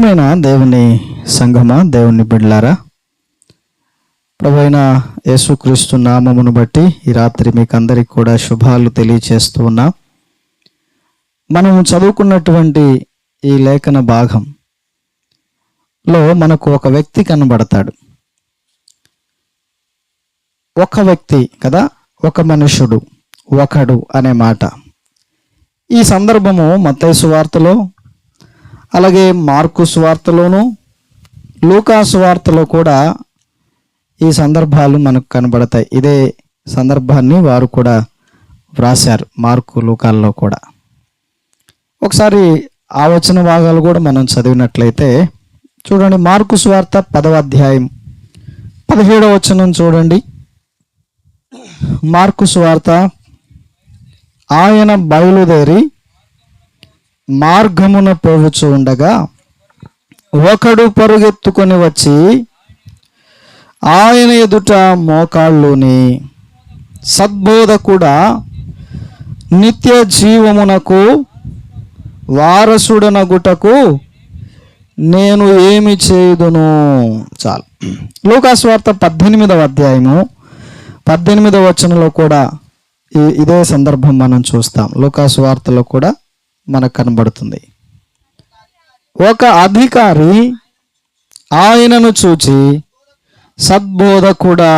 ప్రియమైన దేవుని సంఘమా, దేవుని బిడ్డలారా, ప్రభువైన యేసుక్రీస్తు నామమును బట్టి ఈ రాత్రి మీకు అందరికి కూడా శుభాలు తెలియచేస్తూ ఉన్నా. మనం చదువుకున్నటువంటి ఈ లేఖన భాగంలో మనకు ఒక వ్యక్తి కనబడతాడు. ఒక వ్యక్తి కదా, ఒక మనుషుడు, ఒకడు అనే మాట. ఈ సందర్భము మత్తయి సువార్తలో, అలాగే మార్కు సువార్తలోను, లూకా సువార్తలో కూడా ఈ సందర్భాలు మనకు కనబడతాయి. ఇదే సందర్భాన్ని వారు కూడా వ్రాశారు, మార్కు లూకాల్లో కూడా. ఒకసారి ఆ వచన భాగాలు కూడా మనం చదివినట్లయితే చూడండి. మార్కు సువార్త 10వ అధ్యాయం 17వ వచనం చూడండి. మార్కు సువార్త, ఆయన బయలుదేరి మార్గమున పోవచ్చు ఉండగా ఒకడు పరుగెత్తుకొని వచ్చి ఆయన ఎదుట మోకాళ్ళుని, సద్బోధకుడా, నిత్య జీవమునకు వారసుడనగుటకు నేను ఏమి చేయుదును. చాలు. లూకా సువార్త 18వ అధ్యాయము 18వ వచనంలో కూడా ఇదే సందర్భం మనం చూస్తాం. లూకా సువార్తలో కూడా మనకు కనబడుతుంది. ఒక అధికారి ఆయనను చూచి, సద్బోధకుడా,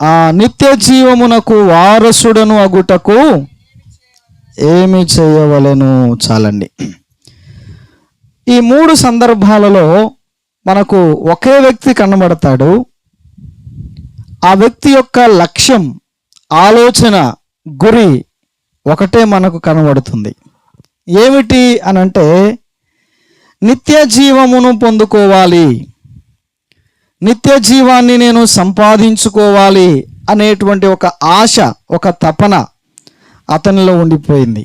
ఆ నిత్య జీవమునకు వారసుడను అగుటకు ఏమి చేయవలెను. చాలండి. ఈ 3 సందర్భాలలో మనకు ఒకే వ్యక్తి కనబడతాడు. ఆ వ్యక్తి యొక్క లక్ష్యం, ఆలోచన, గురి ఒకటే మనకు కనబడుతుంది. ఏమిటి అనంటే, నిత్య జీవమును పొందుకోవాలి, నిత్య జీవాన్ని నేను సంపాదించుకోవాలి అనేటువంటి ఒక ఆశ, ఒక తపన అతనిలో ఉండిపోయింది.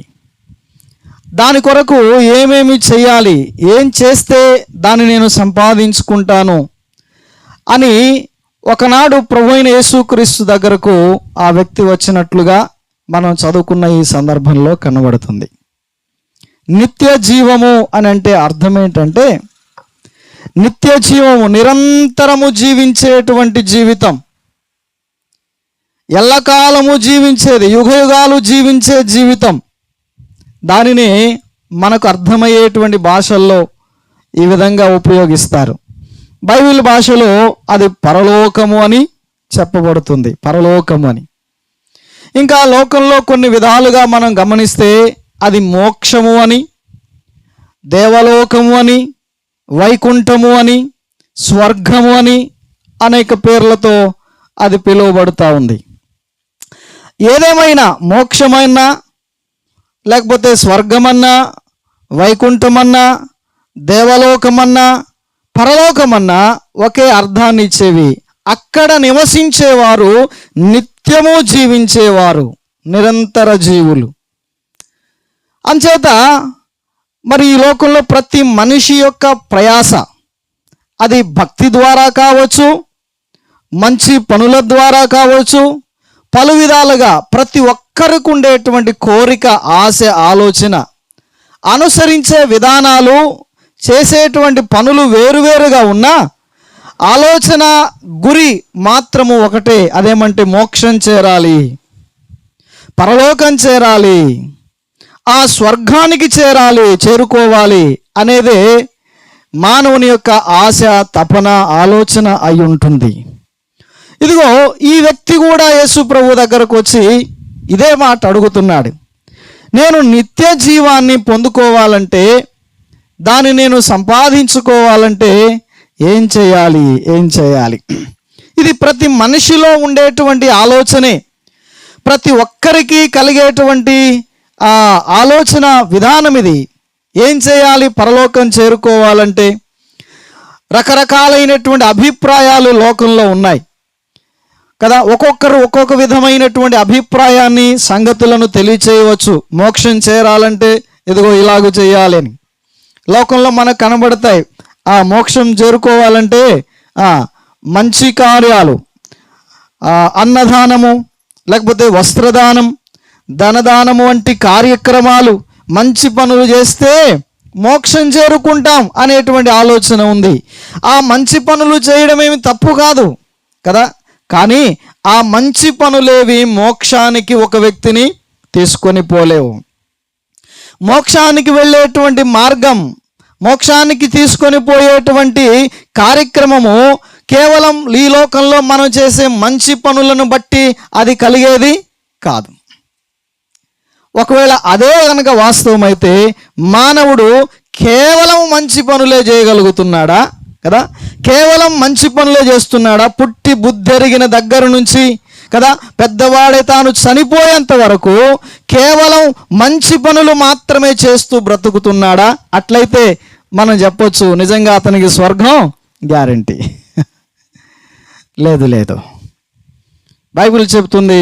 దాని కొరకు ఏమేమి చేయాలి, ఏం చేస్తే దాన్ని నేను సంపాదించుకుంటాను అని ఒకనాడు ప్రభువైన యేసుక్రీస్తు దగ్గరకు ఆ వ్యక్తి వచ్చినట్లుగా మనం చదువుకున్న ఈ సందర్భంలో కనబడుతుంది. నిత్య జీవము అని అంటే అర్థం ఏంటంటే, నిత్య జీవము, నిరంతరము జీవించేటువంటి జీవితం, ఎల్లకాలము జీవించేది, యుగయుగాలు జీవించే జీవితం. దానిని మనకు అర్థమయ్యేటువంటి భాషల్లో ఈ విధంగా ఉపయోగిస్తారు. బైబిల్ భాషలో అది పరలోకము అని చెప్పబడుతుంది, పరలోకము అని. ఇంకా లోకంలో కొన్ని విధాలుగా మనం గమనిస్తే అది మోక్షము అని, దేవలోకము అని, వైకుంఠము అని, స్వర్గము అని అనేక పేర్లతో అది పిలువబడుతూ ఉంది. ఏదేమైనా మోక్షమైనా, లేకపోతే స్వర్గమన్నా, వైకుంఠమన్నా, దేవలోకమన్నా, పరలోకమన్నా ఒకే అర్థాన్ని ఇచ్చేవి. అక్కడ నివసించేవారు నిత్యము జీవించేవారు, నిరంతర జీవులు. అంచేత మరి ఈ లోకంలో ప్రతి మనిషి యొక్క ప్రయాస, అది భక్తి ద్వారా కావచ్చు, మంచి పనుల ద్వారా కావచ్చు, పలు విధాలుగా ప్రతి ఒక్కరికి ఉండేటువంటి కోరిక, ఆశ, ఆలోచన, అనుసరించే విధానాలు, చేసేటువంటి పనులు వేరువేరుగా ఉన్నా ఆలోచన, గురి మాత్రము ఒకటే. అదేమంటే మోక్షం చేరాలి, పరలోకం చేరాలి, ఆ స్వర్గానికి చేరాలి, చేరుకోవాలి అనేదే మానవుని యొక్క ఆశ, తపన, ఆలోచన అయి ఉంటుంది. ఇదిగో ఈ వ్యక్తి కూడా యేసు ప్రభు దగ్గరకు వచ్చి ఇదే మాట అడుగుతున్నాడు. నేను నిత్య జీవాన్ని పొందుకోవాలంటే, దాన్ని నేను సంపాదించుకోవాలంటే ఏం చేయాలి, ఏం చేయాలి? ఇది ప్రతి మనిషిలో ఉండేటువంటి ఆలోచనే, ప్రతి ఒక్కరికి కలిగేటువంటి ఆలోచన విధానం ఇది. ఏం చేయాలి పరలోకం చేరుకోవాలంటే? రకరకాలైనటువంటి అభిప్రాయాలు లోకంలో ఉన్నాయి కదా. ఒక్కొక్కరు ఒక్కొక్క విధమైనటువంటి అభిప్రాయాన్ని, సంగతులను తెలియచేయవచ్చు. మోక్షం చేరాలంటే ఇదిగో ఇలాగ చేయాలని లోకంలో మనకు కనబడతాయి. ఆ మోక్షం చేరుకోవాలంటే మంచి కార్యాలు, అన్నదానము, లేకపోతే వస్త్రదానం, ధనదానము వంటి కార్యక్రమాలు, మంచి పనులు చేస్తే మోక్షం చేరుకుంటాం అనేటువంటి ఆలోచన ఉంది. ఆ మంచి పనులు చేయడం ఏమి తప్పు కాదు కదా, కానీ ఆ మంచి పనులేవి మోక్షానికి ఒక వ్యక్తిని తీసుకొని పోలేవు. మోక్షానికి వెళ్ళేటువంటి మార్గం, మోక్షానికి తీసుకొని పోయేటువంటి కార్యక్రమము కేవలం ఈ లోకంలో మనం చేసే మంచి పనులను బట్టి అది కలిగేది కాదు. ఒకవేళ అదే కనుక వాస్తవమైతే మానవుడు కేవలం మంచి పనులే చేయగలుగుతున్నాడా కదా, కేవలం మంచి పనులే చేస్తున్నాడా? పుట్టి బుద్ధెరిగిన దగ్గర నుంచి కదా పెద్దవాడే తాను చనిపోయేంత వరకు కేవలం మంచి పనులు మాత్రమే చేస్తూ బ్రతుకుతున్నాడా? అట్లయితే మనం చెప్పొచ్చు నిజంగా అతనికి స్వర్గం గ్యారంటీ. లేదు. బైబిల్ చెప్తుంది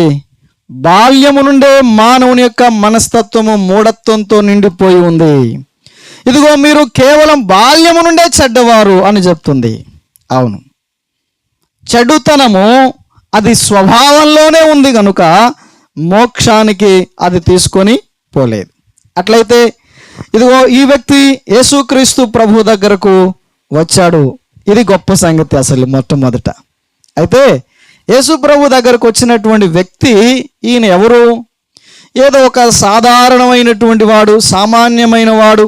బాల్యము నుండే మానవుని యొక్క మనస్తత్వము మూఢత్వంతో నిండిపోయి ఉంది. ఇదిగో మీరు కేవలం బాల్యము నుండే చెడ్డవారు అని చెప్తుంది. అవును, చెడుతనము అది స్వభావంలోనే ఉంది కనుక మోక్షానికి అది తీసుకొని పోలేదు. అట్లయితే ఇదిగో ఈ వ్యక్తి యేసుక్రీస్తు ప్రభు దగ్గరకు వచ్చాడు. ఇది గొప్ప సంగతి అసలు మొట్టమొదట. అయితే యేసు ప్రభు దగ్గరకు వచ్చినటువంటి వ్యక్తి ఈయన ఎవరు? ఏదో ఒక సాధారణమైనటువంటి వాడు, సామాన్యమైన వాడు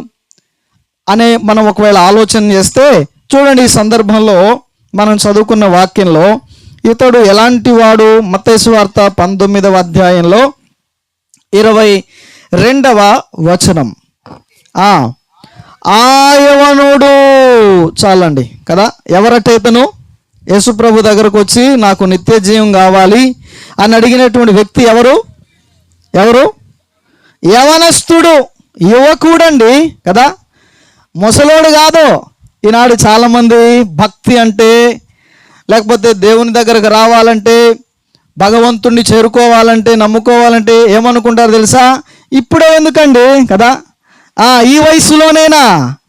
అనే మనం ఒకవేళ ఆలోచన చేస్తే చూడండి, ఈ సందర్భంలో మనం చదువుకున్న వాక్యంలో ఇతడు ఎలాంటి వాడు? మత్తయి సువార్త 19వ అధ్యాయంలో 22వ వచనం. ఆయవనుడు చాలండి కదా, ఎవరట ఇతను? యేసు ప్రభు దగ్గరకు వచ్చి నాకు నిత్య జీవం కావాలి అని అడిగినటువంటి వ్యక్తి ఎవరు? యవనస్తుడు, యువకుడండి కదా, ముసలోడు కాదు. ఈనాడు చాలామంది భక్తి అంటే, లేకపోతే దేవుని దగ్గరకు రావాలంటే, భగవంతుణ్ణి చేరుకోవాలంటే, నమ్ముకోవాలంటే ఏమనుకుంటారు తెలుసా? ఇప్పుడే ఎందుకండి కదా, ఈ వయసులోనేనా?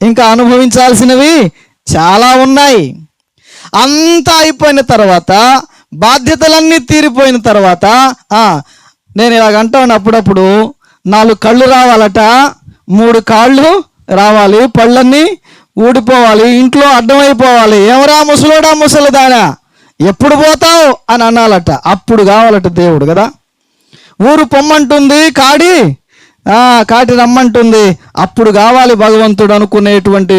ఇంకా అనుభవించాల్సినవి చాలా ఉన్నాయి. అంతా అయిపోయిన తర్వాత, బాధ్యతలన్నీ తీరిపోయిన తర్వాత నేను ఇలాగ అంటాను అప్పుడప్పుడు, 4 కళ్ళు రావాలట, 3 కాళ్ళు రావాలి, పళ్ళన్నీ ఊడిపోవాలి, ఇంట్లో అడ్డమైపోవాలి. ఎవరా ముసలోడా ముసలిదానా, ఎప్పుడు పోతావు అని అనాలట. అప్పుడు కావాలట దేవుడు కదా. ఊరు పొమ్మంటుంది, కాటి రమ్మంటుంది, అప్పుడు కావాలి భగవంతుడు అనుకునేటువంటి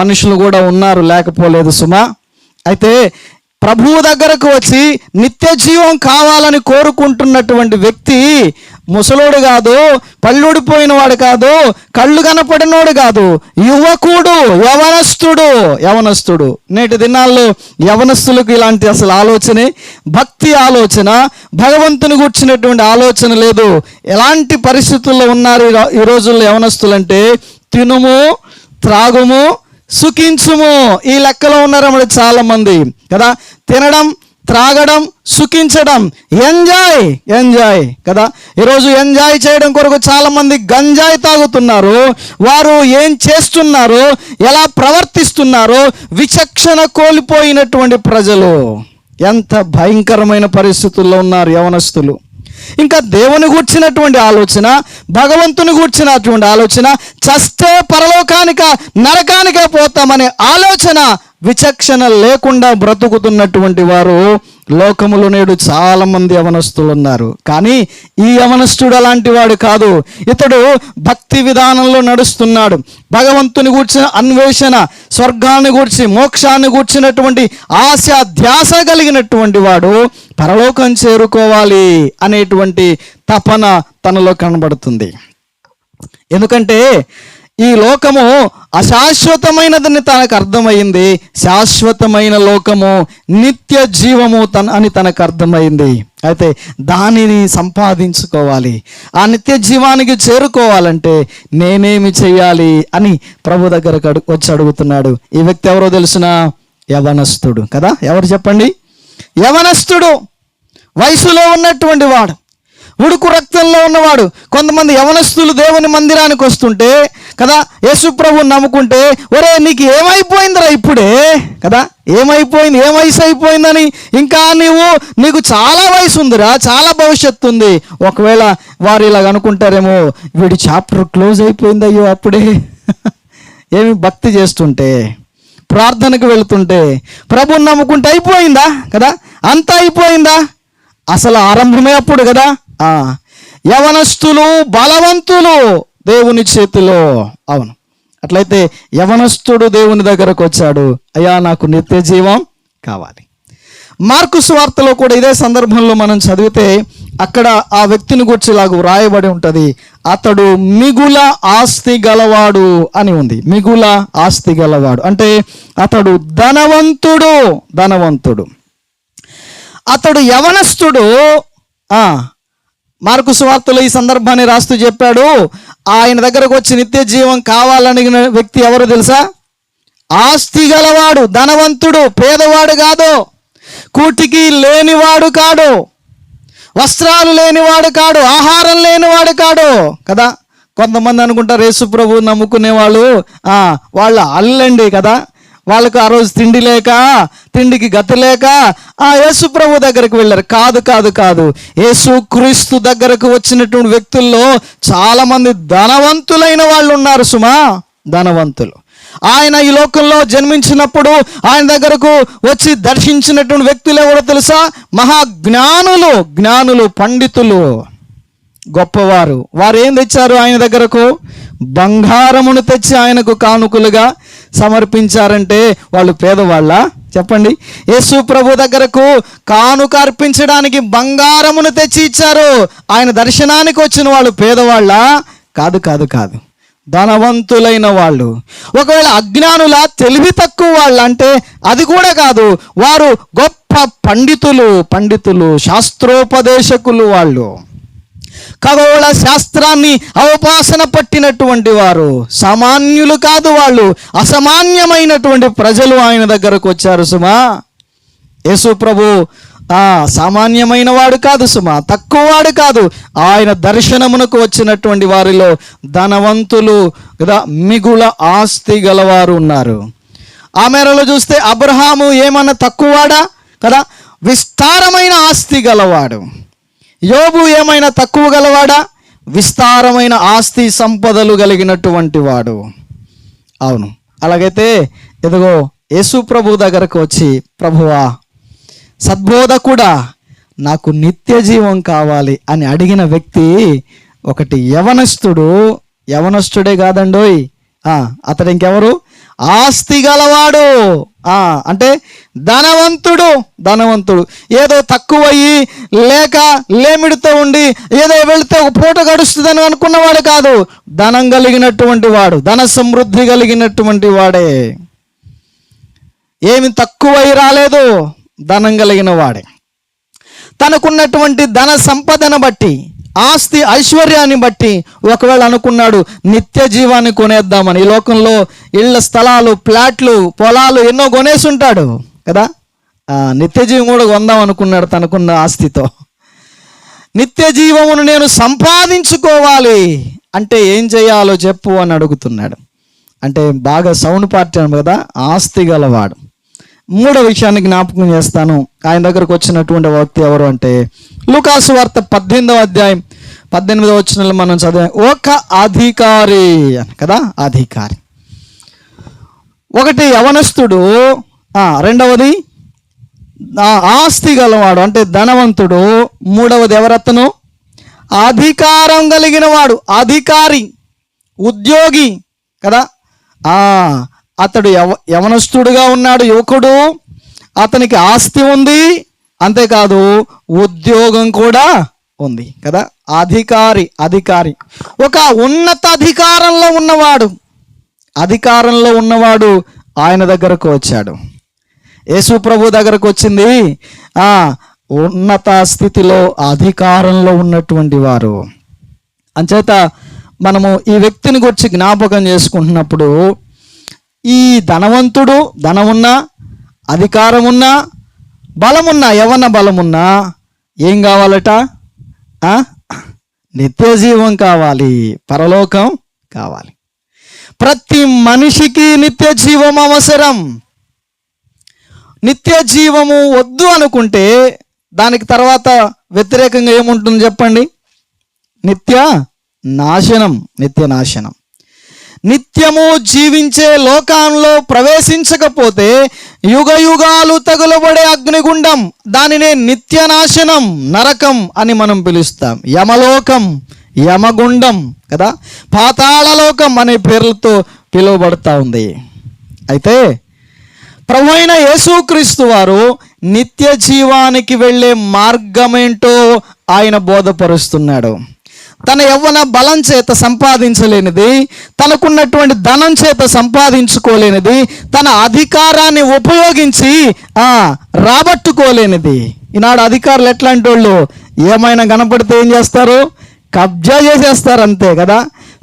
మనుషులు కూడా ఉన్నారు, లేకపోలేదు సుమా. అయితే ప్రభువు దగ్గరకు వచ్చి నిత్య జీవం కావాలని కోరుకుంటున్నటువంటి వ్యక్తి ముసలోడు కాదు, పళ్ళుడిపోయిన వాడు కాదు, కళ్ళు కనపడినోడు కాదు, యువకుడు, యవనస్తుడు. నేటి దినాల్లో యవనస్తులకు ఇలాంటి అసలు ఆలోచనే, భక్తి ఆలోచన, భగవంతుని కూర్చున్నటువంటి ఆలోచన లేదు. ఎలాంటి పరిస్థితుల్లో ఉన్నారు ఈ రోజుల్లో యవనస్తులు అంటే, తినుము, త్రాగుము, సుఖించుము, ఈ లెక్కలో ఉన్నారు చాలా మంది కదా. తినడం, త్రాగడం, సుఖించడం, ఎంజాయ్ కదా. ఈరోజు ఎంజాయ్ చేయడం కొరకు చాలా మంది గంజాయి తాగుతున్నారు. వారు ఏం చేస్తున్నారు, ఎలా ప్రవర్తిస్తున్నారు, విచక్షణ కోల్పోయినటువంటి ప్రజలు. ఎంత భయంకరమైన పరిస్థితుల్లో ఉన్నారు యవనస్తులు. ఇంకా దేవుని గూర్చినటువంటి ఆలోచన, భగవంతుని గూర్చినటువంటి ఆలోచన, చస్తే పరలోకానిక నరకానికే పోతామనే ఆలోచన, విచక్షణ లేకుండా బ్రతుకుతున్నటువంటి వారు లోకములో నేడు చాలా మంది యవనస్తులు ఉన్నారు. కానీ ఈ యవనస్తుడు అలాంటి వాడు కాదు. ఇతడు భక్తి విధానంలో నడుస్తున్నాడు. భగవంతుని గూర్చిన అన్వేషణ, స్వర్గాన్ని గూర్చి, మోక్షాన్ని గూర్చినటువంటి ఆశ, ధ్యాస కలిగినటువంటి వాడు పరలోకం చేరుకోవాలి అనేటువంటి తపన తనలో కనబడుతుంది. ఎందుకంటే ఈ లోకము అశాశ్వతమైనదని తనకు అర్థమైంది, శాశ్వతమైన లోకము, నిత్య జీవము అని తనకు అర్థమైంది. అయితే దానిని సంపాదించుకోవాలి, ఆ నిత్య జీవానికి చేరుకోవాలంటే నేనేమి చెయ్యాలి అని ప్రభు దగ్గరకు వచ్చి అడుగుతున్నాడు. ఈ వ్యక్తి ఎవరో తెలుసునా? యవనస్తుడు కదా. ఎవరు చెప్పండి? యవనస్తుడు, వయసులో ఉన్నటువంటి వాడు, ఉడుకు రక్తంలో ఉన్నవాడు. కొంతమంది యవనస్తులు దేవుని మందిరానికి వస్తుంటే కదా, యేసు ప్రభువుని నమ్ముకుంటే, ఒరే నీకు ఏమైపోయిందిరా ఇప్పుడే కదా, ఏమైపోయింది, ఏ వయసు అయిపోయిందని, ఇంకా నీకు చాలా వయసు ఉందిరా, చాలా భవిష్యత్తు ఉంది. ఒకవేళ వారు ఇలాగ అనుకుంటారేమో, వీడి చాప్టర్ క్లోజ్ అయిపోయింది, అయ్యో అప్పుడే ఏమి భక్తి చేస్తుంటే, ప్రార్థనకు వెళుతుంటే, ప్రభుని నమ్ముకుంటే అయిపోయిందా కదా? అంతా అయిపోయిందా? అసలు ఆరంభమే అప్పుడు కదా. యవనస్తులు బలవంతులు దేవుని చేతిలో. అవును, అట్లయితే యవనస్తుడు దేవుని దగ్గరకు వచ్చాడు, అయ్యా నాకు నిత్య జీవం కావాలి. మార్కు సువార్తలో కూడా ఇదే సందర్భంలో మనం చదివితే అక్కడ ఆ వ్యక్తిని గురించి ఇలాగ వ్రాయబడి ఉంటుంది, అతడు మిగుల ఆస్తి గలవాడు అని ఉంది. మిగుల ఆస్తి గలవాడు అంటే అతడు ధనవంతుడు. అతడు యవనస్తుడు. మార్కు సువార్తలో ఈ సందర్భాన్ని రాస్తూ చెప్పాడు, ఆయన దగ్గరకు వచ్చి నిత్య జీవం కావాలనిగిన వ్యక్తి ఎవరు తెలుసా? ఆస్తి గలవాడు, ధనవంతుడు, పేదవాడు కాదు, కూటికి లేనివాడు కాడు, వస్త్రాలు లేనివాడు కాడు, ఆహారం లేనివాడు కాడు కదా. కొంతమంది అనుకుంటారు యేసు ప్రభు నమ్ముకునే వాళ్ళు వాళ్ళ అల్లండి కదా, వాళ్ళకు ఆ రోజు తిండి లేక, తిండికి గతి లేక యేసు ప్రభు దగ్గరకు వెళ్ళారు. కాదు కాదు కాదు, యేసు క్రీస్తు దగ్గరకు వచ్చినటువంటి వ్యక్తుల్లో చాలామంది ధనవంతులైన వాళ్ళు ఉన్నారు సుమా, ధనవంతులు. ఆయన ఈ లోకంలో జన్మించినప్పుడు ఆయన దగ్గరకు వచ్చి దర్శించినటువంటి వ్యక్తులు ఎవరో తెలుసా? జ్ఞానులు, పండితులు, గొప్పవారు. వారు ఏం తెచ్చారు ఆయన దగ్గరకు? బంగారమును తెచ్చి ఆయనకు కానుకలుగా సమర్పించారంటే వాళ్ళు పేదవాళ్ళ? చెప్పండి. యేసు ప్రభు దగ్గరకు కానుక అర్పించడానికి బంగారమును తెచ్చి ఇచ్చారు. ఆయన దర్శనానికి వచ్చిన వాళ్ళు పేదవాళ్ళ? కాదు కాదు కాదు, ధనవంతులైన వాళ్ళు. ఒకవేళ అజ్ఞానుల, తెలివి తక్కువ వాళ్ళు అంటే అది కూడా కాదు, వారు గొప్ప పండితులు, శాస్త్రోపదేశకులు. వాళ్ళు ఖగోళ శాస్త్రాన్ని అవపాసన పట్టినటువంటి వారు, సామాన్యులు కాదు వాళ్ళు, అసామాన్యమైనటువంటి ప్రజలు ఆయన దగ్గరకు వచ్చారు సుమా. యేసు ప్రభు సామాన్యమైన వాడు కాదు సుమా, తక్కువ వాడు కాదు. ఆయన దర్శనమునకు వచ్చినటువంటి వారిలో ధనవంతులు కదా, మిగుల ఆస్తి గలవారు ఉన్నారు. ఆ మేరలో చూస్తే అబ్రహాము ఏమన్నా తక్కువవాడా కదా, విస్తారమైన ఆస్తి గలవాడు. యోబు ఏమైనా తక్కువ గలవాడా? విస్తారమైన ఆస్తి సంపదలు కలిగినటువంటి వాడు. అవును, అలాగైతే ఎదుగో యేసు ప్రభు దగ్గరకు వచ్చి, ప్రభువా సద్బోధకుడా నాకు నిత్య జీవం కావాలి అని అడిగిన వ్యక్తి ఒకటి యవనస్తుడే కాదండోయ్, అతడు ఇంకెవరు? ఆస్తి గలవాడు. అంటే ధనవంతుడు. ఏదో తక్కువయ్యి లేక లేమిడితో ఉండి ఏదో వెళితే ఒక పూట గడుస్తుందని అనుకున్నవాడు కాదు, ధనం కలిగినటువంటి వాడు, ధన సమృద్ధి కలిగినటువంటి వాడే. ఏమి తక్కువై రాలేదు, ధనం కలిగిన వాడే. తనకున్నటువంటి ధన సంపదను బట్టి, ఆస్తి ఐశ్వర్యాన్ని బట్టి ఒకవేళ అనుకున్నాడు నిత్య జీవాన్ని కొనేద్దామని. ఈ లోకంలో ఇళ్ళ, స్థలాలు, ప్లాట్లు, పొలాలు ఎన్నో కొనేసి ఉంటాడు కదా. నిత్య జీవం కూడా కొందాం అనుకున్నాడు తనకున్న ఆస్తితో. నిత్య జీవమును నేను సంపాదించుకోవాలి అంటే ఏం చేయాలో చెప్పు అని అడుగుతున్నాడు. అంటే బాగా సౌండ్ పార్టీ అని కదా, ఆస్తి గలవాడు. మూడో విషయాన్ని జ్ఞాపకం చేస్తాను. ఆయన దగ్గరకు వచ్చినటువంటి వ్యక్తి ఎవరు అంటే లూకాసు వార్త 18వ అధ్యాయం 18వ వచనంలో మనం చదివాం. ఒక అధికారి అని కదా, అధికారి. ఒకటి యవనస్తుడు, రెండవది ఆస్తి గలవాడు అంటే ధనవంతుడు, మూడవది ఎవరతను? అధికారం కలిగిన వాడు, అధికారి, ఉద్యోగి కదా. అతడు యవనస్తుడుగా ఉన్నాడు, యువకుడు, అతనికి ఆస్తి ఉంది, అంతేకాదు ఉద్యోగం కూడా ఉంది కదా. అధికారి ఒక ఉన్నత అధికారంలో ఉన్నవాడు ఆయన దగ్గరకు వచ్చాడు. యేసు ప్రభు దగ్గరకు వచ్చింది ఉన్నత స్థితిలో అధికారంలో ఉన్నటువంటి వారు. అంచేత మనము ఈ వ్యక్తిని గురించి జ్ఞాపకం చేసుకుంటున్నప్పుడు ఈ ధనవంతుడు, ధనమున్నా, అధికారమున్నా, బలమున్నా, యవ్వన బలమున్నా ఏం కావాలట? నిత్య జీవం కావాలి, పరలోకం కావాలి. ప్రతి మనిషికి నిత్య జీవం అవసరం. నిత్య జీవము వద్దు అనుకుంటే దానికి తర్వాత వ్యతిరేకంగా ఏముంటుంది చెప్పండి? నిత్య నాశనం. నిత్యము జీవించే లోకంలో ప్రవేశించకపోతే యుగ యుగాలు తగులబడే అగ్నిగుండం, దానినే నిత్యనాశనం, నరకం అని మనం పిలుస్తాం. యమలోకం, యమగుండం కదా, పాతాళలోకం అనే పేర్లతో పిలువబడతా ఉంది. అయితే ప్రభువైన యేసుక్రీస్తు వారు నిత్య జీవానికి వెళ్ళే మార్గమేంటో ఆయన బోధపరుస్తున్నాడు. తన యవ్వన బలం చేత సంపాదించలేనిది, తనకున్నటువంటి ధనం చేత సంపాదించుకోలేనిది, తన అధికారాన్ని ఉపయోగించి రాబట్టుకోలేనిది. ఈనాడు అధికారులు ఎట్లాంటి వాళ్ళు, ఏమైనా కనపడితే ఏం చేస్తారు? కబ్జా చేసేస్తారు, అంతే కదా.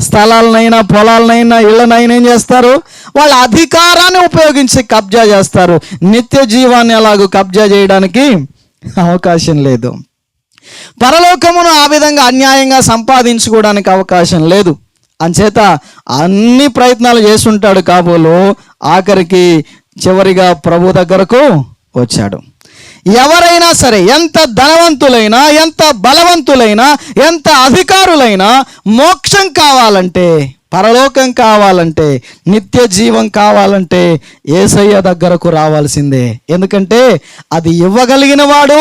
స్థలాలనైనా పొలాలనైనా ఇళ్ళనైనా ఏం చేస్తారు? వాళ్ళ అధికారాన్ని ఉపయోగించి కబ్జా చేస్తారు. నిత్య జీవాన్ని అలాగూ కబ్జా చేయడానికి అవకాశం లేదు. పరలోకమును ఆ విధంగా అన్యాయంగా సంపాదించుకోవడానికి అవకాశం లేదు. అంచేత అన్ని ప్రయత్నాలు చేస్తుంటాడు కాబోలు, ఆఖరికి చివరిగా ప్రభు దగ్గరకు వచ్చాడు. ఎవరైనా సరే, ఎంత ధనవంతులైనా, ఎంత బలవంతులైనా, ఎంత అధికారులైనా, మోక్షం కావాలంటే, పరలోకం కావాలంటే, నిత్య జీవం కావాలంటే యేసయ్య దగ్గరకు రావాల్సిందే. ఎందుకంటే అది ఇవ్వగలిగిన వాడు,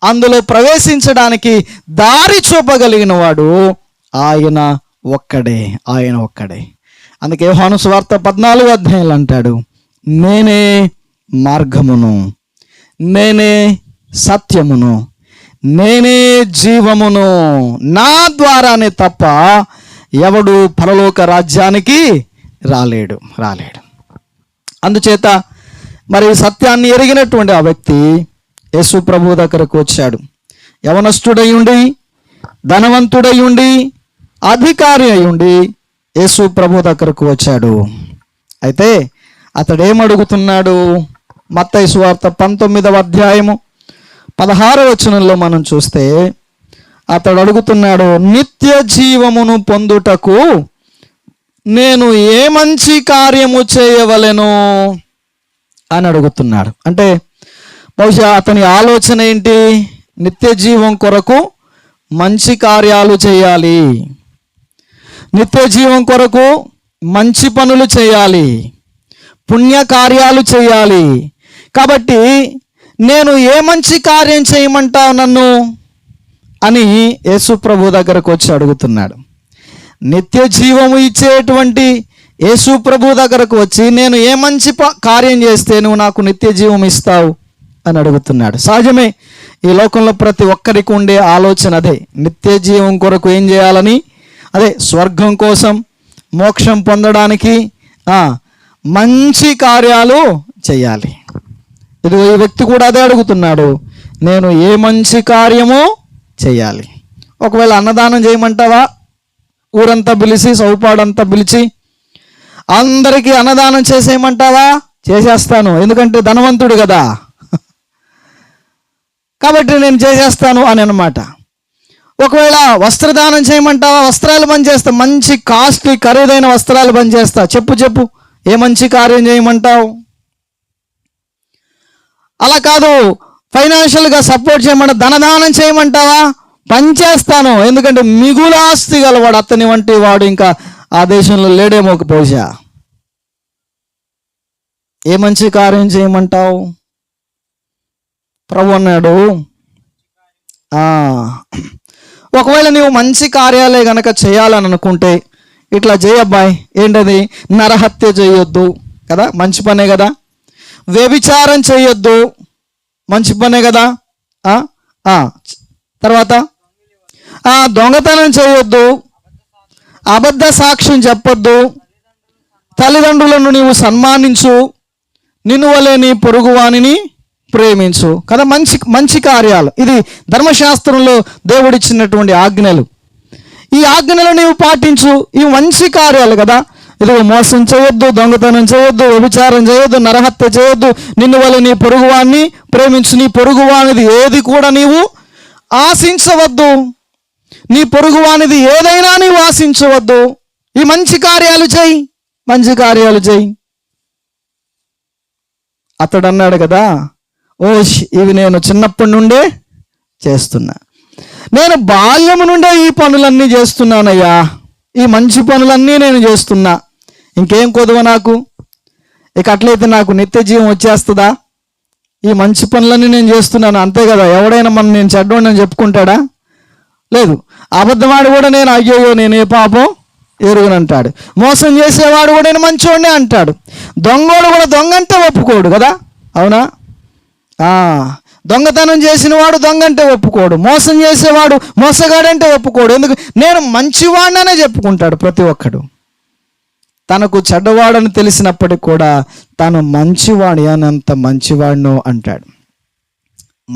అందులో ప్రవేశించడానికి దారి చూపగలిగిన వాడు ఆయన ఒక్కడే, ఆయన ఒక్కడే. అందుకే యోహాను సువార్త 14వ అధ్యాయంలో అంటాడు, నేనే మార్గమును, నేనే సత్యమును, నేనే జీవమును, నా ద్వారానే తప్ప ఎవడు పరలోక రాజ్యానికి రాలేడు. అందుచేత మరి సత్యాన్ని ఎరిగినటువంటి ఆ వ్యక్తి యేసు ప్రభు దగ్గరకు వచ్చాడు. యవనస్తుడై ఉండి, ధనవంతుడై ఉండి, అధికారి అయి ఉండి యేసు ప్రభు దగ్గరకు వచ్చాడు. అయితే అతడు ఏమడుగుతున్నాడు? మత్తయి సువార్త 19వ అధ్యాయము 16వ వచనంలో మనం చూస్తే అతడు అడుగుతున్నాడు, నిత్య జీవమును పొందుటకు నేను ఏ మంచి కార్యము చేయవలెను అని అడుగుతున్నాడు. అంటే బహుశా అతని ఆలోచన ఏంటి? నిత్య జీవం కొరకు మంచి కార్యాలు చేయాలి, నిత్య జీవం కొరకు మంచి పనులు చేయాలి, పుణ్యకార్యాలు చేయాలి. కాబట్టి నేను ఏ మంచి కార్యం చేయమంటావు నన్ను అని యేసు ప్రభు దగ్గరకు వచ్చి అడుగుతున్నాడు. నిత్య జీవము ఇచ్చేటువంటి యేసు ప్రభు దగ్గరకు వచ్చి నేను ఏ మంచి కార్యం చేస్తే నువ్వు నాకు నిత్య జీవం ఇస్తావు అని అడుగుతున్నాడు. సహజమే, ఈ లోకంలో ప్రతి ఒక్కరికి ఉండే ఆలోచన అదే. నిత్య జీవం కొరకు ఏం చేయాలని, అదే స్వర్గం కోసం, మోక్షం పొందడానికి మంచి కార్యాలు చేయాలి. ఇది ఈ వ్యక్తి కూడా అదే అడుగుతున్నాడు, నేను ఏ మంచి కార్యము చేయాలి. ఒకవేళ అన్నదానం చేయమంటావా? ఊరంతా పిలిచి, సౌపాడంతా పిలిచి అందరికీ అన్నదానం చేసేయమంటావా? చేసేస్తాను, ఎందుకంటే ధనవంతుడు కదా, కాబట్టి నేను చేసేస్తాను అని అన్నమాట. ఒకవేళ వస్త్రదానం చేయమంటావా? వస్త్రాలు పనిచేస్తా, మంచి కాస్ట్లీ ఖరీదైన వస్త్రాలు పనిచేస్తా. చెప్పు ఏ మంచి కార్యం చేయమంటావు? అలా కాదు, ఫైనాన్షియల్గా సపోర్ట్ చేయమంటా, ధనదానం చేయమంటావా? పనిచేస్తాను, ఎందుకంటే మిగులు ఆస్తి గలవాడు, అతని వంటి వాడు ఇంకా ఆ దేశంలో లేడేమో బహుశా. ఏ మంచి కార్యం చేయమంటావు? ప్రభు అన్నాడు, ఒకవేళ నీవు మంచి కార్యాలే గనక చేయాలని అనుకుంటే ఇట్లా చేయబ్బాయి. ఏంటది? నరహత్య చేయొద్దు కదా, మంచి పనే కదా. వ్యభిచారం చేయొద్దు, మంచి పనే కదా. తర్వాత దొంగతనం చేయొద్దు, అబద్ధ సాక్ష్యం చెప్పొద్దు, తల్లిదండ్రులను నీవు సన్మానించు, నిన్ను వలె నీ పొరుగువానిని ప్రేమించు కదా. మంచి కార్యాలు. ఇది ధర్మశాస్త్రంలో దేవుడిచ్చినటువంటి ఆజ్ఞలు. ఈ ఆజ్ఞలు నీవు పాటించు, ఇవి మంచి కార్యాలు కదా. ఇది మోసం చేయొద్దు, దొంగతనం చేయొద్దు, వ్యభిచారం చేయొద్దు, నరహత్య చేయొద్దు, నిన్ను వలె నీ పొరుగువాన్ని ప్రేమించు. నీ పొరుగువానిది ఏది కూడా నీవు ఆశించవద్దు, నీ పొరుగువానిది ఏదైనా నీవు ఆశించవద్దు. ఈ మంచి కార్యాలు చేయి, మంచి కార్యాలు చేయి. అతడు అన్నాడు కదా, ఇవి నేను చిన్నప్పటి నుండే చేస్తున్నా, నేను బాల్యము నుండే ఈ పనులన్నీ చేస్తున్నానయ్యా, ఈ మంచి పనులన్నీ నేను చేస్తున్నా, ఇంకేం కొదువ నాకు? ఇక అట్లయితే నాకు నిత్య జీవం వచ్చేస్తుందా? ఈ మంచి పనులన్నీ నేను చేస్తున్నాను అంతే కదా, ఎవడైనా మనం నేను చెడ్డోడని చెప్పుకుంటాడా? లేదు. అబద్ధమాడు కూడా నేను అయ్యో నేను ఏ పాపం ఎరుగునంటాడు. మోసం చేసేవాడు కూడా నేను మంచోడినే అంటాడు. దొంగోడు కూడా దొంగ అంటే ఒప్పుకోడు కదా, అవునా? దొంగతనం చేసిన వాడు దొంగ అంటే ఒప్పుకోడు, మోసం చేసేవాడు మోసగాడంటే ఒప్పుకోడు. ఎందుకు? నేను మంచివాడిననే చెప్పుకుంటాడు ప్రతి ఒక్కడు. తనకు చెడ్డవాడని తెలిసినప్పటికి కూడా తాను మంచివాడి అనంత మంచివాడును అంటాడు.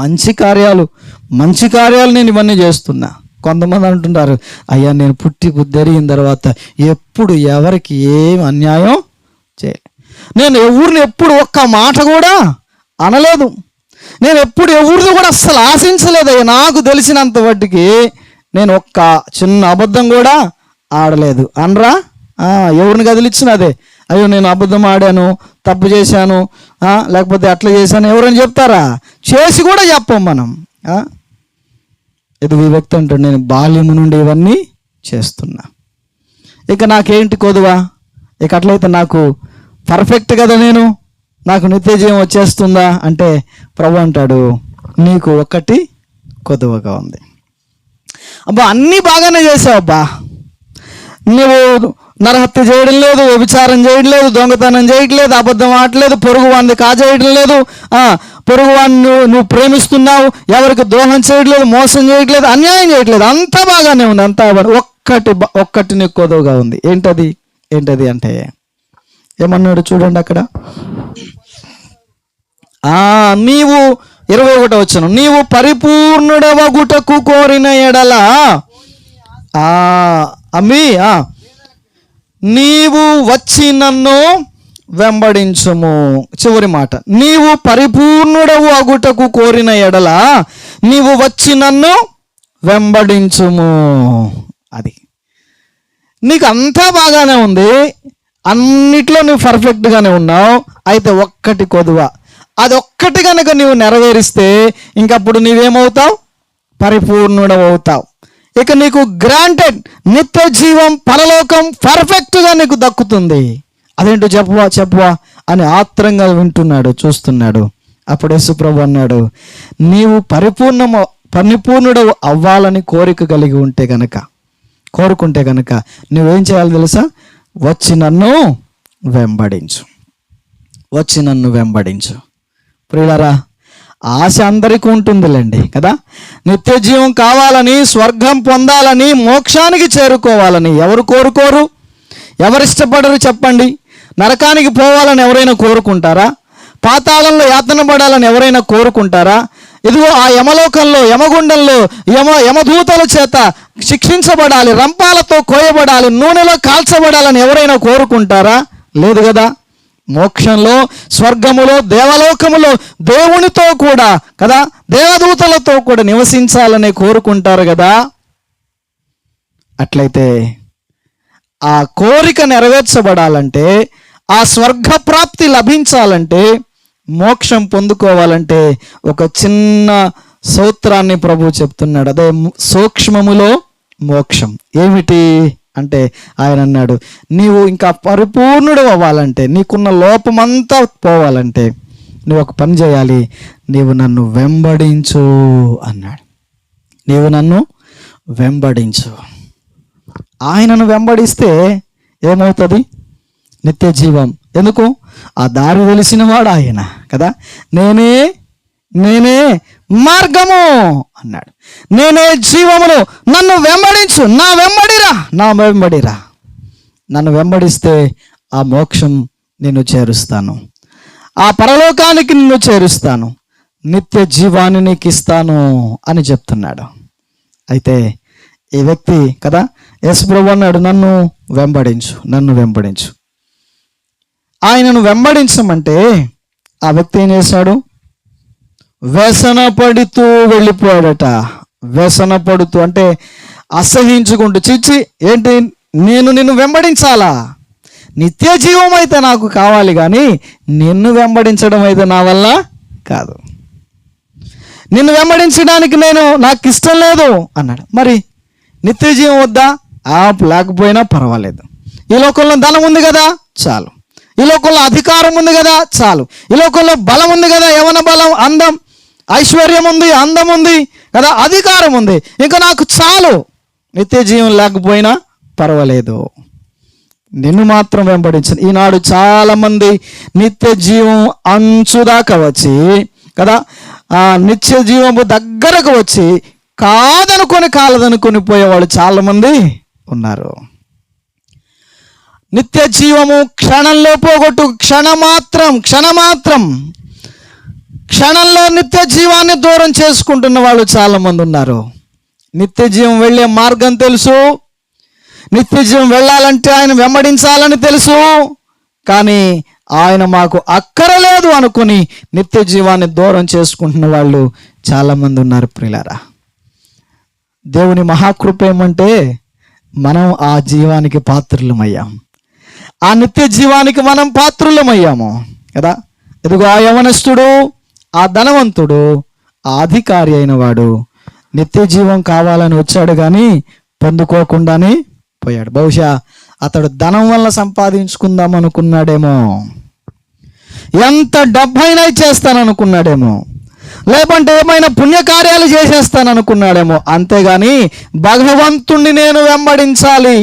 మంచి కార్యాలు నేను ఇవన్నీ చేస్తున్నా. కొంతమంది అంటుంటారు, అయ్యా నేను పుట్టి బుద్ధెరిగిన తర్వాత ఎప్పుడు ఎవరికి ఏం అన్యాయం చేయలేదు, నేను ఎవరిని ఎప్పుడు ఒక్క మాట కూడా అనలేదు, నేను ఎప్పుడు ఎవరిది కూడా అస్సలు ఆశించలేదయ్యా, నాకు తెలిసినంత వాటికి నేను ఒక్క చిన్న అబద్ధం కూడా ఆడలేదు అనరా? ఎవరిని కదిలిచ్చిన అదే, అయ్యో నేను అబద్ధం ఆడాను, తప్పు చేశాను, లేకపోతే అట్లా చేశాను ఎవరైనా చెప్తారా? చేసి కూడా చెప్పం మనం. ఇది ఈ వ్యక్తి అంటాడు, నేను బాల్యము నుండి ఇవన్నీ చేస్తున్నా, ఇక నాకేంటి కొదువా? ఇక అట్లయితే నాకు పర్ఫెక్ట్ కదా, నాకు నిత్య జీవం వచ్చేస్తుందా అంటే ప్రభు అంటాడు, నీకు ఒకటి కొదువగా ఉంది. అబ్బా అన్నీ బాగానే చేసావు అబ్బా, నువ్వు నరహత్య చేయడం లేదు, వ్యభిచారం చేయడం లేదు, దొంగతనం చేయట్లేదు, అబద్ధం ఆడలేదు, పొరుగు వాడిని కాజేయడం లేదు, పొరుగు వాడిని నువ్వు ప్రేమిస్తున్నావు, ఎవరికి ద్రోహం చేయట్లేదు, మోసం చేయట్లేదు, అన్యాయం చేయట్లేదు, అంతా బాగానే ఉంది, అంతా ఒక్కటి నీకు కొదువుగా ఉంది. ఏంటది అంటే ఏమన్నాడు చూడండి అక్కడ. నీవు 21వ వచనం, నీవు పరిపూర్ణుడవగుటకు కోరిన ఎడల నీవు వచ్చి నన్ను వెంబడించుము. చివరి మాట, నీవు పరిపూర్ణుడవు అగుటకు కోరిన ఎడల నీవు వచ్చి నన్ను వెంబడించుము. అది నీకు అంతా బాగానే ఉంది, అన్నిట్లో నువ్వు పర్ఫెక్ట్గానే ఉన్నావు, అయితే ఒక్కటి కొదువ, అది ఒక్కటి కనుక నువ్వు నెరవేరిస్తే ఇంకప్పుడు నీవేమవుతావు? పరిపూర్ణుడవు అవుతావు. ఇక నీకు గ్రాంటెడ్ నిత్య జీవం, పరలోకం పర్ఫెక్ట్గా నీకు దక్కుతుంది. అదేంటో చెప్పవా అని ఆత్రంగా వింటున్నాడు, చూస్తున్నాడు. అప్పుడు యేసుప్రభు అన్నాడు, నీవు పరిపూర్ణుడు అవ్వాలని కోరుకుంటే గనక నువ్వేం చేయాలి తెలుసా? వచ్చి నన్ను వెంబడించు. ప్రియులారా, ఆశ అందరికీ ఉంటుందిలేండి కదా, నిత్య జీవం కావాలని, స్వర్గం పొందాలని, మోక్షానికి చేరుకోవాలని ఎవరు కోరుకోరు? ఎవరు ఇష్టపడరు చెప్పండి? నరకానికి పోవాలని ఎవరైనా కోరుకుంటారా? పాతాళంలో యాతన పడాలని ఎవరైనా కోరుకుంటారా? ఇదిగో ఆ యమలోకంలో, యమగుండంలో యమదూతల చేత శిక్షించబడాలి, రంపాలతో కోయబడాలి, నూనెలో కాల్చబడాలని ఎవరైనా కోరుకుంటారా? లేదు కదా. మోక్షంలో, స్వర్గములో, దేవలోకములో దేవునితో కూడా కదా, దేవదూతలతో కూడా నివసించాలని కోరుకుంటారు కదా. అట్లయితే ఆ కోరిక నెరవేర్చబడాలంటే, ఆ స్వర్గప్రాప్తి లభించాలంటే, మోక్షం పొందుకోవాలంటే ఒక చిన్న సూత్రాన్ని ప్రభు చెప్తున్నాడు. అదే సూక్ష్మములో మోక్షం. ఏమిటి అంటే ఆయన అన్నాడు, నీవు ఇంకా పరిపూర్ణుడు అవ్వాలంటే, నీకున్న లోపమంతా పోవాలంటే నువ్వు ఒక పని చేయాలి, నీవు నన్ను వెంబడించు అన్నాడు. నీవు నన్ను వెంబడించు. ఆయనను వెంబడిస్తే ఏమవుతుంది? నిత్య జీవం. ఎందుకు? ఆ దారి తెలిసినవాడు ఆయన కదా. నేనే మార్గము అన్నాడు, నేనే జీవమును, నన్ను వెంబడించు, నా వెంబడిరా. నన్ను వెంబడిస్తే ఆ మోక్షం నిన్ను చేరుస్తాను, ఆ పరలోకానికి నిన్ను చేరుస్తాను, నిత్య జీవాన్ని నీకు ఇస్తాను అని చెప్తున్నాడు. అయితే ఈ వ్యక్తి కదా, యేసుప్రభు అన్నాడు, నన్ను వెంబడించు. ఆయనను వెంబడించమంటే ఆ వ్యక్తి ఏం చేశాడు? వ్యసన పడుతూ వెళ్ళిపోయాడట. వ్యసన పడుతూ అంటే అసహించుకుంటూ, చిచ్చి ఏంటి నేను నిన్ను వెంబడించాలా? నిత్య జీవం అయితే నాకు కావాలి, కానీ నిన్ను వెంబడించడం అయితే నా వల్ల కాదు, నిన్ను వెంబడించడానికి నాకు ఇష్టం లేదు అన్నాడు. మరి నిత్య జీవం వద్దా? లేకపోయినా పర్వాలేదు, ఈ లోకంలో ధనం ఉంది కదా చాలు, ఈ లోకంలో అధికారం ఉంది కదా చాలు, ఈ లోకంలో బలం ఉంది కదా, యవన బలం, అందం, ఐశ్వర్యం ఉంది, అందం ఉంది కదా, అధికారం ఉంది, ఇంకా నాకు చాలు, నిత్య జీవం లేకపోయినా పర్వాలేదు, నిన్ను మాత్రం వెంబడించను. ఈనాడు చాలామంది నిత్య జీవం అంచుదాకా వచ్చి కదా, నిత్య జీవము దగ్గరకు వచ్చి కాదనుకొని పోయేవాళ్ళు చాలామంది ఉన్నారు. నిత్య జీవము క్షణంలో పోగొట్టు, క్షణంలో నిత్య జీవాన్ని దూరం చేసుకుంటున్న వాళ్ళు చాలామంది ఉన్నారు. నిత్య జీవం వెళ్ళే మార్గం తెలుసు, నిత్య జీవం వెళ్ళాలంటే ఆయన వెంబడించాలని తెలుసు, కానీ ఆయన మాకు అక్కరలేదు అనుకుని నిత్య జీవాన్ని దూరం చేసుకుంటున్న వాళ్ళు చాలామంది ఉన్నారు. ప్రియులారా, దేవుని మహాకృప ఏమంటే మనం ఆ జీవానికి పాత్రులమయ్యాం, ఆ నిత్య జీవానికి మనం పాత్రులమయ్యాము కదా. ఇదిగో ఆ యవనస్తుడు, ఆ ధనవంతుడు, ఆ అధికారి అయిన వాడు నిత్య జీవం కావాలని వచ్చాడు కానీ పొందుకోకుండానే పోయాడు. బహుశా అతడు ధనం వల్ల సంపాదించుకుందాం అనుకున్నాడేమో, ఎంత డబ్బైనా చేస్తాననుకున్నాడేమో, లేకుంటే ఏమైనా పుణ్యకార్యాలు చేసేస్తాననుకున్నాడేమో, అంతేగాని భగవంతుణ్ణి నేను వెంబడించాలి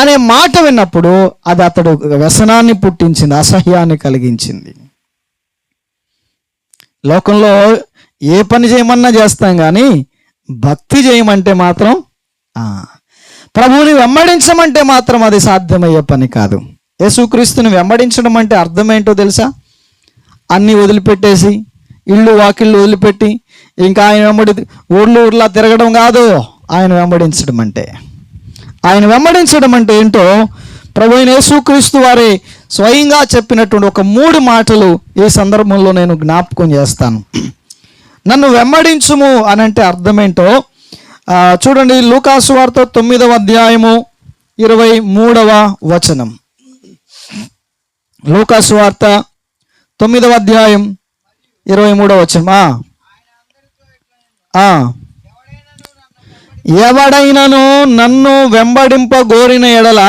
అనే మాట విన్నప్పుడు అది అతడు వ్యసనాన్ని పుట్టించింది, అసహ్యాన్ని కలిగించింది. లోకంలో ఏ పని చేయమన్నా చేస్తాం కానీ భక్తి చేయమంటే మాత్రం, ప్రభువుని వెంబడించమంటే మాత్రం అది సాధ్యమయ్యే పని కాదు. యేసుక్రీస్తుని వెంబడించడం అంటే అర్థం ఏంటో తెలుసా? అన్నీ వదిలిపెట్టేసి, ఇళ్ళు వాకిళ్ళు వదిలిపెట్టి ఇంకా ఆయన వెంబడి ఊర్లా తిరగడం కాదు. ఆయన వెంబడించడం అంటే ఏంటో ప్రభువైన యేసుక్రీస్తు వారే స్వయంగా చెప్పినటువంటి ఒక 3 మాటలు ఈ సందర్భంలో నేను జ్ఞాపకం చేస్తాను. నన్ను వెంబడించుము అని అంటే అర్థమేంటో చూడండి. లూకాసు వార్త 9వ అధ్యాయము 23వ వచనం. లూకాసు వార్త 9వ అధ్యాయం 23వ వచనం. ఎవడైనను నన్ను వెంబడింపగోరిన ఎడల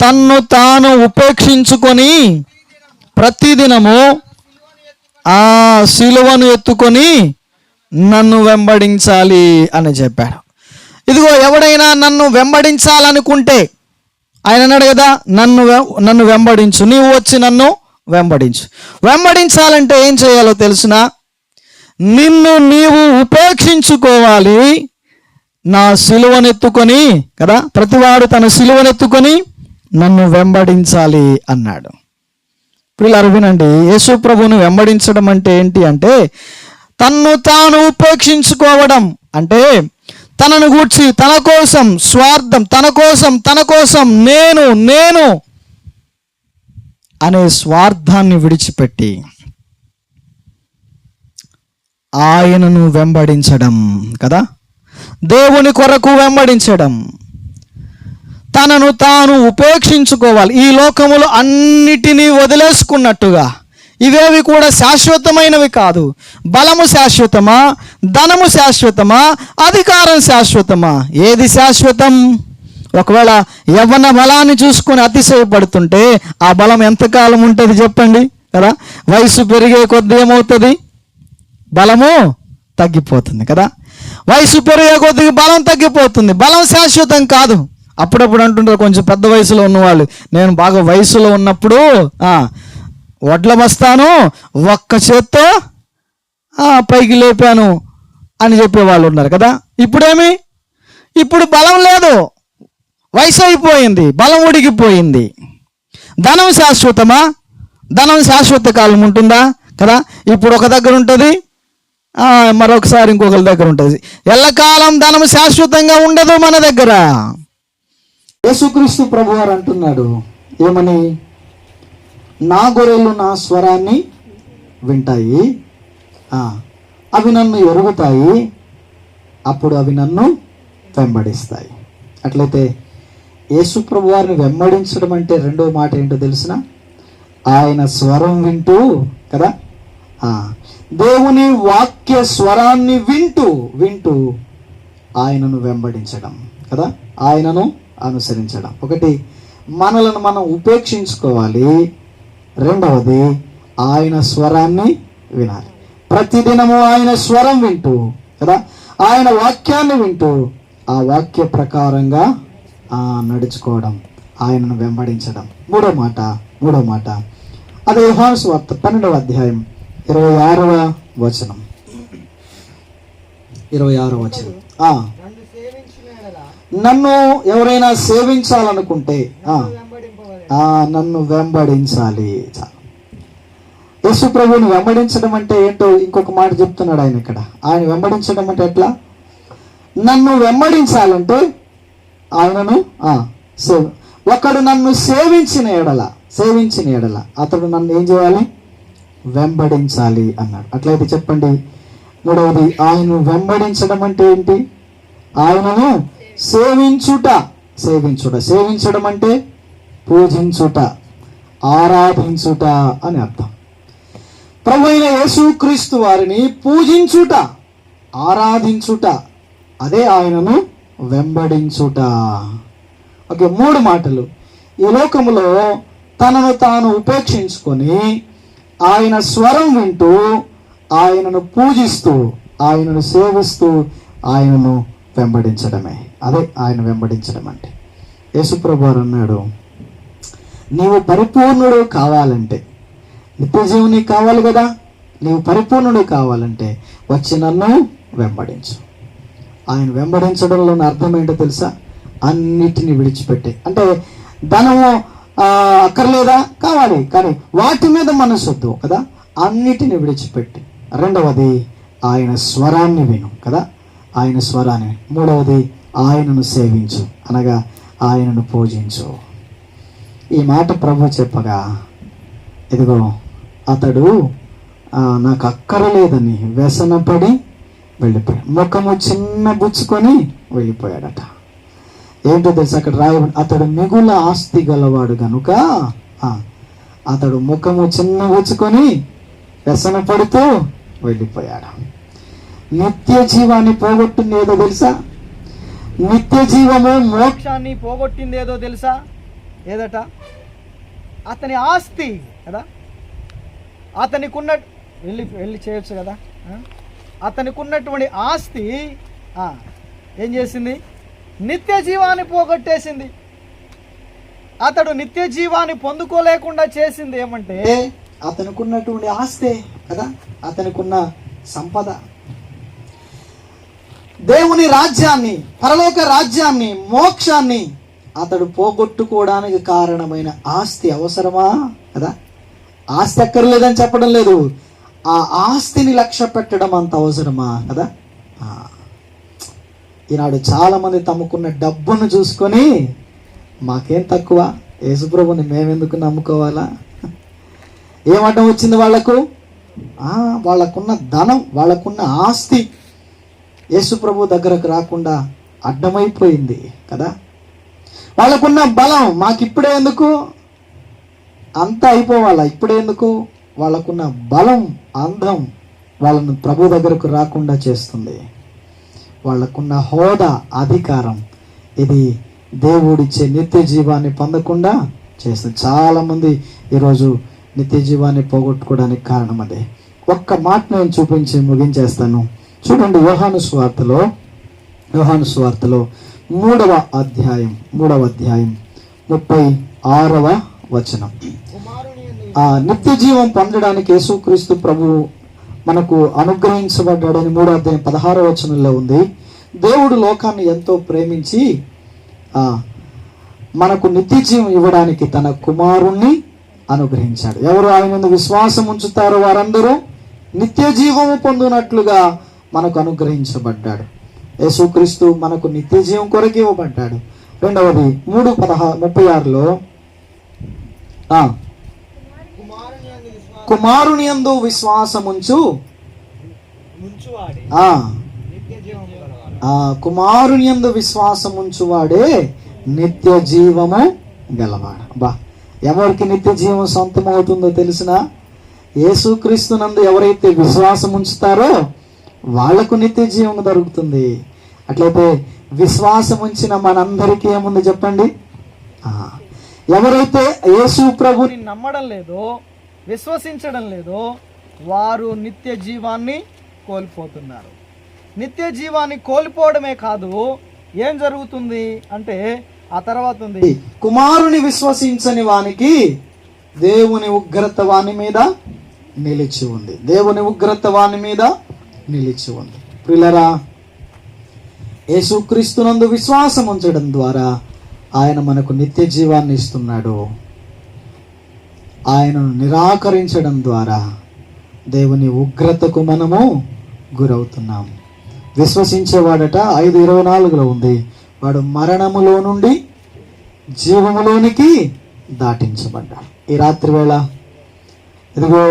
తన్ను తాను ఉపేక్షించుకొని ప్రతిదినము ఆ సిలువను ఎత్తుకొని నన్ను వెంబడించాలి అని చెప్పాడు. ఇదిగో ఎవడైనా నన్ను వెంబడించాలనుకుంటే ఆయన అన్నాడు కదా, నన్ను వెంబడించు, నీవు వచ్చి నన్ను వెంబడించు. వెంబడించాలంటే ఏం చేయాలో తెలుసునా? నిన్ను నీవు ఉపేక్షించుకోవాలి, నా సిలువనెత్తుకొని కదా, ప్రతివాడు తన సిలువనెత్తుకొని నన్ను వెంబడించాలి అన్నాడు. ప్రియులారా వినండి, యేసు ప్రభువును వెంబడించడం అంటే ఏంటి అంటే తన్ను తాను ఉపేక్షించుకోవడం. అంటే తనను గూర్చి, తన కోసం స్వార్థం, తన కోసం నేను అనే స్వార్థాన్ని విడిచిపెట్టి ఆయనను వెంబడించడం కదా, దేవుని కొరకు వెంబడించడం, తనను తాను ఉపేక్షించుకోవాలి. ఈ లోకములు అన్నిటినీ వదిలేసుకున్నట్టుగా ఇవేవి కూడా శాశ్వతమైనవి కాదు. బలము శాశ్వతమా, ధనము శాశ్వతమా, అధికారం శాశ్వతమా? ఏది శాశ్వతం? ఒకవేళ యవ్వన బలాన్ని చూసుకొని అతిశయపడుతుంటే ఆ బలం ఎంతకాలం ఉంటుంది చెప్పండి కదా. వయసు పెరిగే కొద్దీ ఏమవుతుంది? బలము తగ్గిపోతుంది కదా. వయసు పెరిగే కొద్దిగా బలం తగ్గిపోతుంది. బలం శాశ్వతం కాదు. అప్పుడప్పుడు అంటుంటారు కొంచెం పెద్ద వయసులో ఉన్నవాళ్ళు, నేను బాగా వయసులో ఉన్నప్పుడు వడ్ల బస్తాను ఒక్క చేత్తో పైకి లేపాను అని చెప్పేవాళ్ళు ఉన్నారు కదా. ఇప్పుడు బలం లేదు, వయసు అయిపోయింది, బలం ఉడికిపోయింది. ధనం శాశ్వతమా? ధనం శాశ్వత కాలం ఉంటుందా కదా. ఇప్పుడు ఒక దగ్గర ఉంటుంది, మరొకసారి ఇంకొకరి దగ్గర ఉంటుంది. ఎల్లకాలం ధనం శాశ్వతంగా ఉండదు మన దగ్గర. యేసుక్రీస్తు ప్రభువారు అంటున్నాడు ఏమని? నా గొర్రెలు నా స్వరాన్ని వింటాయి, అవి నన్ను ఎరుగుతాయి, అప్పుడు అవి నన్ను వెంబడిస్తాయి. అట్లయితే యేసు ప్రభువారిని వెంబడించడం అంటే రెండో మాట ఏంటో తెలిసిన? ఆయన స్వరం వింటూ కదా, దేవుని వాక్య స్వరాన్ని వింటూ ఆయనను వెంబడించడం కదా, ఆయనను అనుసరించడం. ఒకటి, మనలను మనం ఉపేక్షించుకోవాలి. రెండవది, ఆయన స్వరాన్ని వినాలి. ప్రతిదినము ఆయన స్వరం వింటూ కదా, ఆయన వాక్యాన్ని వింటూ ఆ వాక్య ప్రకారంగా నడుచుకోవడం, ఆయనను వెంబడించడం. మూడో మాట అదే యోహాను సువార్త 12వ అధ్యాయం 26వ వచనం. నన్ను ఎవరైనా సేవించాలనుకుంటే నన్ను వెంబడించాలి. యేసు ప్రభువుని వెంబడించడం అంటే ఏంటో ఇంకొక మాట చెప్తున్నాడు ఆయన ఇక్కడ. ఆయన వెంబడించడం అంటే ఎట్లా? నన్ను వెంబడించాలంటే ఆయనను ఒకడు నన్ను సేవించిన ఎడల అతడు నన్ను ఏం చేయాలి? వెంబడించాలి అన్నాడు. అట్లయితే చెప్పండి. మూడవది, ఆయనను వెంబడించడం అంటే ఏంటి? ఆయనను సేవించడం అంటే పూజించుట, ఆరాధించుట అని అర్థం. ప్రభువైన యేసుక్రీస్తు వారిని పూజించుట, ఆరాధించుట, అదే ఆయనను వెంబడించుట. ఓకే, 3 మాటలు. ఈ లోకములో తనను తాను ఉపేక్షించుకొని ఆయన స్వరం వింటూ, ఆయనను పూజిస్తూ, ఆయనను సేవిస్తూ, ఆయనను వెంబడించడమే. అదే ఆయన వెంబడించడం అంటే. యేసుప్రభు వారు అన్నాడు, నీవు పరిపూర్ణుడు కావాలంటే, నిత్యజీవం నీకు కావాలి కదా, నీవు పరిపూర్ణుడు కావాలంటే వచ్చి నన్ను వెంబడించు. ఆయన వెంబడించడంలోని అర్థం ఏంటో తెలుసా? అన్నిటిని విడిచిపెట్టి, అంటే ధనము అక్కర్లేదా? కావాలి, కానీ వాటి మీద మనసు వద్దు కదా, అన్నిటిని విడిచిపెట్టి. రెండవది, ఆయన స్వరాన్ని విను కదా, ఆయన స్వరాన్ని. మూడవది, ఆయనను సేవించు, అనగా ఆయనను పూజించు. ఈ మాట ప్రభు చెప్పగా, ఇదిగో అతడు నాకు అక్కరలేదని వ్యసనపడి వెళ్ళిపోయాడు. ముఖము చిన్న బుచ్చుకొని వెళ్ళిపోయాడట. ఏంటో తెలుసు అక్కడ రాయబడి, అతడు మిగుల ఆస్తి గలవాడు గనుక అతడు ముఖము చిన్న బుచ్చుకొని వ్యసన పడుతూ వెళ్ళిపోయాడు. నిత్య జీవాన్ని పోగొట్టింది ఏదో తెలుసా? నిత్య జీవము మోక్షాన్ని పోగొట్టింది ఏదో తెలుసా? ఏదట? అతని ఆస్తి కదా, అతనికి ఉన్న వెళ్ళి చేయొచ్చు కదా, అతనికి ఉన్నటువంటి ఆస్తి ఏం చేసింది? నిత్య జీవాన్ని పోగొట్టేసింది. అతడు నిత్య జీవాన్ని పొందుకోలేకుండా చేసింది ఏమంటే, అతనికి ఉన్నటువంటి ఆస్తే కదా, అతనికి ఉన్న సంపద. దేవుని రాజ్యాన్ని, పరలోక రాజ్యాన్ని, మోక్షాన్ని అతడు పోగొట్టుకోవడానికి కారణమైన ఆస్తి అవసరమా కదా? ఆస్తి అక్కర్లేదని చెప్పడం లేదు, ఆ ఆస్తిని లక్ష్య పెట్టడం అంత అవసరమా కదా? ఈనాడు చాలామంది తమకున్న డబ్బును చూసుకొని మాకేం తక్కువ, యేసుప్రభుని మేమెందుకు నమ్ముకోవాలా? ఏమడ్డం వచ్చింది వాళ్లకు? వాళ్ళకున్న ధనం, వాళ్ళకున్న ఆస్తి యేసుప్రభు దగ్గరకు రాకుండా అడ్డమైపోయింది కదా. వాళ్ళకున్న బలం మాకిప్పుడే ఎందుకు, అంతా అయిపోవాలా ఇప్పుడే ఎందుకు? వాళ్ళకున్న బలం, అందం వాళ్ళను ప్రభు దగ్గరకు రాకుండా చేస్తుంది. వాళ్ళకున్న హోదా, అధికారం, ఇది దేవుడిచ్చే నిత్య జీవాన్ని పొందకుండా చేస్తుంది. చాలామంది ఈరోజు నిత్య జీవాన్ని పోగొట్టుకోవడానికి కారణం అదే. ఒక్క మాట నేను చూపించి ముగించేస్తాను. చూడండి, యోహాను సువార్తలో 3వ అధ్యాయం 36వ వచనం. నిత్య జీవం పొందడానికి యేసుక్రీస్తు ప్రభు మనకు అనుగ్రహించబడ్డాడని 3వ అధ్యాయం 16వ వచనంలో ఉంది. దేవుడు లోకాన్ని ఎంతో ప్రేమించి మనకు నిత్య జీవం ఇవ్వడానికి తన కుమారుణ్ణి అనుగ్రహించాడు. ఎవరు ఆయన విశ్వాసం ఉంచుతారో వారందరూ నిత్య జీవము పొందినట్లుగా మనకు అనుగ్రహించబడ్డాడు. యేసుక్రీస్తు మనకు నిత్య జీవం కొరకు ఇవ్వబడ్డాడు. రెండవది 3:36లో కుమారుని యందు విశ్వాసముంచు కుమారుని యందు విశ్వాసముంచువాడే నిత్య జీవము గలవాడు. ఎవరికి నిత్య జీవం సొంతం అవుతుందో తెలిసిన? యేసుక్రీస్తునందు ఎవరైతే విశ్వాసం ఉంచుతారో వాళ్లకు నిత్య జీవం దొరుకుతుంది. అట్లయితే విశ్వాసం ఉంచిన మనందరికీ ఏముంది చెప్పండి? ఎవరైతే యేసు ప్రభుని నమ్మడం లేదో, విశ్వసించడం లేదో, వారు నిత్య జీవాన్ని కోల్పోతున్నారు. నిత్య జీవాన్ని కోల్పోవడమే కాదు, ఏం జరుగుతుంది అంటే ఆ తర్వాత ఉంది, కుమారుని విశ్వసించని వానికి దేవుని ఉగ్రత వాని మీద నిలిచి ఉంది. దేవుని ఉగ్రత వాని మీద నిలిచి ఉంది. ప్రియులారా, యేసుక్రీస్తునందు విశ్వాసం ఉంచడం ద్వారా ఆయన మనకు నిత్య జీవాన్ని ఇస్తున్నాడు. ఆయనను నిరాకరించడం ద్వారా దేవుని ఉగ్రతకు మనము గురవుతున్నాము. విశ్వసించేవాడట 5:24 ఉంది, వాడు మరణములో నుండి జీవములోనికి దాటించబడ్డాడు. ఈ రాత్రి వేళ ఇదిగో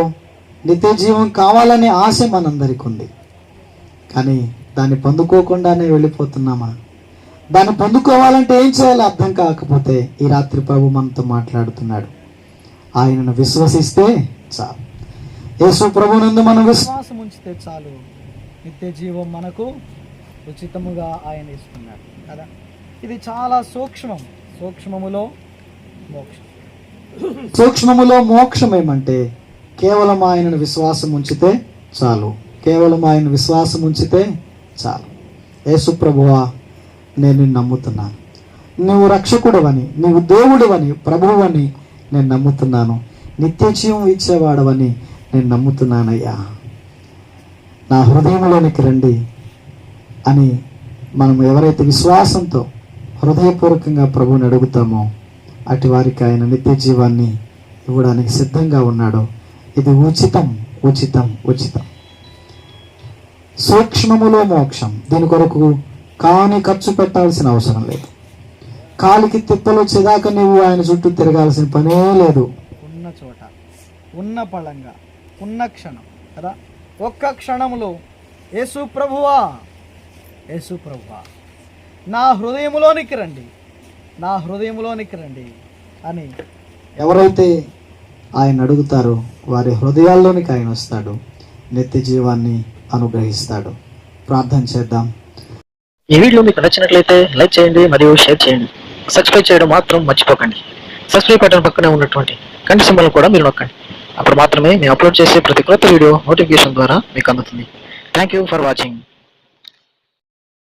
నిత్య జీవం కావాలనే ఆశ మనందరికీ ఉంది. కానీ దాన్ని పొందుకోకుండానే వెళ్ళిపోతున్నామా? దాన్ని పొందుకోవాలంటే ఏం చేయాలో అర్థం కాకపోతే ఈ రాత్రి ప్రభు మనతో మాట్లాడుతున్నాడు. ఆయనను విశ్వసిస్తే చాలు. యేసు ప్రభునందు మనం విశ్వాసం ఉంచితే చాలు, నిత్య జీవం మనకు ఉచితముగా ఆయన ఇస్తున్నాడు కదా. ఇది చాలా సూక్ష్మములో మోక్షం. సూక్ష్మములో మోక్షం ఏమంటే కేవలం ఆయనను విశ్వాసం ఉంచితే చాలు. కేవలం ఆయన విశ్వాసం ఉంచితే చాలు. యేసు ప్రభువా, నేను నిన్ను నమ్ముతున్నాను, నువ్వు రక్షకుడవని, నువ్వు దేవుడవని, ప్రభువని నేను నమ్ముతున్నాను, నిత్య జీవం ఇచ్చేవాడవని నేను నమ్ముతున్నానయ్యా, నా హృదయంలోనికి రండి అని మనం ఎవరైతే విశ్వాసంతో హృదయపూర్వకంగా ప్రభువుని అడుగుతామో అటు వారికి ఆయన నిత్య జీవాన్ని ఇవ్వడానికి సిద్ధంగా ఉన్నాడు. ఇది ఉచితం, ఉచితం, ఉచితం. సూక్ష్మములో మోక్షం. దీని కొరకు కాని ఖర్చు పెట్టాల్సిన అవసరం లేదు. కాలికి తిప్పలు వచ్చేదాకా నువ్వు ఆయన చుట్టూ తిరగాల్సిన పనే లేదు. ఉన్న చోట, ఉన్న పళంగా, ఉన్న క్షణం కదా, ఒక్క క్షణంలో యేసు ప్రభువా, యేసు ప్రభువా, నా హృదయంలోనికి రండి, నా హృదయంలోనికి రండి అని ఎవరైతే ఆయన అడుగుతారో వారి హృదయాల్లోనికి ఆయన వస్తాడు, నిత్య జీవాన్ని అనుగ్రహిస్తాడు. ప్రార్థన చేద్దాం. ఈ వీడియో మీకు నచ్చినట్లయితే లైక్ చేయండి మరియు షేర్ చేయండి. సబ్స్క్రైబ్ చేయడం మాత్రం మర్చిపోకండి. సబ్స్క్రైబ్ బటన్ పక్కనే ఉన్నటువంటి గంట సింబల్ కూడా మీరు నొక్కండి. అప్పుడు మాత్రమే మేము అప్లోడ్ చేసే ప్రతి కొత్త వీడియో నోటిఫికేషన్ ద్వారా మీకు అందుతుంది. Thank you for watching.